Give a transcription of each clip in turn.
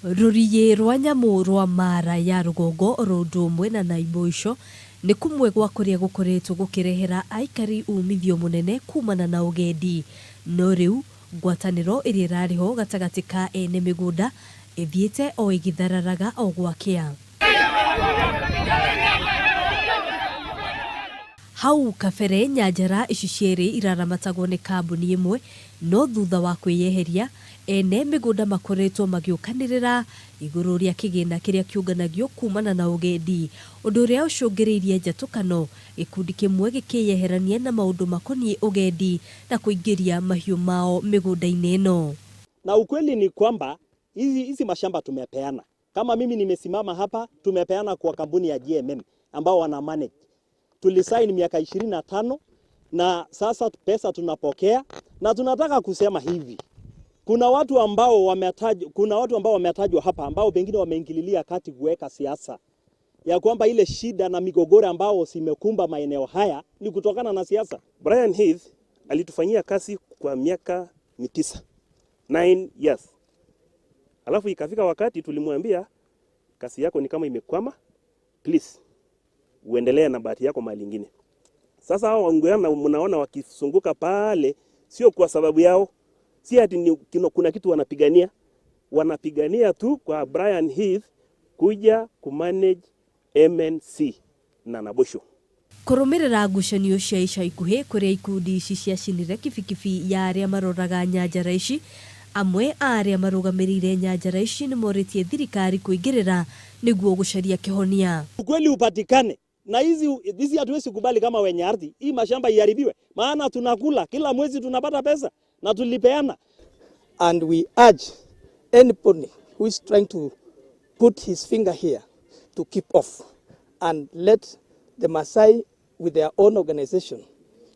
Ruriye rwa nyamu rwa mara ya rugongo rundumwe na Naibosho ni kumwe gwa kuria gukoretwo gukirehera aikari umithio munene kumana na ugendi. No riu ngwataniro iria rariho gatagati ka ene migunda ithiete o igithararaga o gwakia. Hau kabere nyanjara ici cieri iraramatago ni kambuni imwe, no thutha wa kwiyeheria ene migunda makoretwo magiukanirira iguru ria kigina kiria kiunganagio kumana na ugendi. Undu uria ucungiririe njatukano, ikundi kimwe gikiyeherania na maundu makonie ugendi na kuingiria mahiu mao migunda-ini ino. Na ukweli ni kwamba hizi mashamba tumepeana. Kama mimi nimesimama hapa, tumepeana kwa kampuni ya GMM ambao wana manage. Tulisaini miaka 25 na sasa pesa tunapokea, na tunataka kusema hivi. Kuna watu ambao wametajwa hapa ambao pengine wameingililia kati kuweka siasa ya kwamba ile shida na migogoro ambao simekumba maeneo haya ni kutokana na siasa. Brian Heath alitufanyia kazi kwa miaka 9 years. Alafu ikafika wakati tulimwambia kazi yako ni kama imekwama, please uendelee na bahati yako mahali nyingine. Sasa hao wanguana mnaona wakisunguka pale sio kwa sababu yao, si ati kuna kitu wanapigania tu kwa Brian Heath kuja kumanage MNC na Naibosho. Kurumirira ngucanio cia ica ikuhi kuria ikundi ici ciacinire kibikibi ya aria maroraga nyanjara ici. Amwe aria marugamirire nyanjara ici ni moritie thirikari kuingirira niguo gucaria kihonia. Ukweli upatikane. Na hizi hatuwezi kubali kama wenye ardhi hii mashamba iharibiwe, maana tunakula kila mwezi tunapata pesa na tulipeana. And we urge anybody who is trying to put his finger here to keep off and let the Maasai with their own organization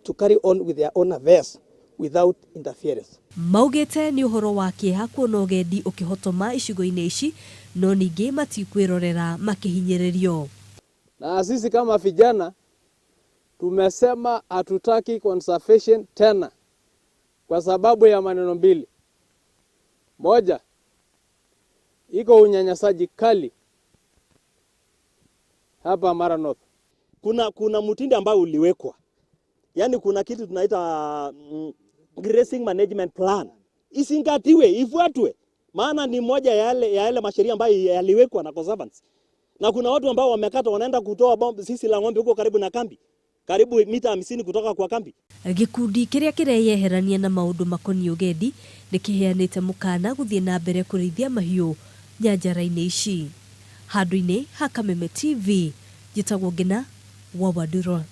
to carry on with their own affairs without interference. Maugete ni uhoro wa kieha kuona ugendi ukihotoma icigo-ini ici, no ningi matikwirorera makihinyiririo. Na sisi kama vijana tumesema hatutaki conservation tena kwa sababu ya maneno mbili. Moja, iko unyanyasaji kali hapa Mara North. Kuna mtindo ambao uliwekwa. Yaani kuna kitu tunaita grazing management plan. Isingatiwe, ifuatwe. Maana ni moja ya yale masheria ambayo yaliwekwa na conservants. Na kuna watu ambao wamekata wanaenda kutoa sisi la ng'ombe huko karibu na kambi. Karibu mita 50 kutoka kwa kambi. Gikundi kiria kireyeherania na maundu makoni ugendi nikiheanite mukana guthie na mbere kurithia mahiu nyanjara-ini ici. Handu-ini ha Kameme TV, gitagwo Gina wa Wadurwa.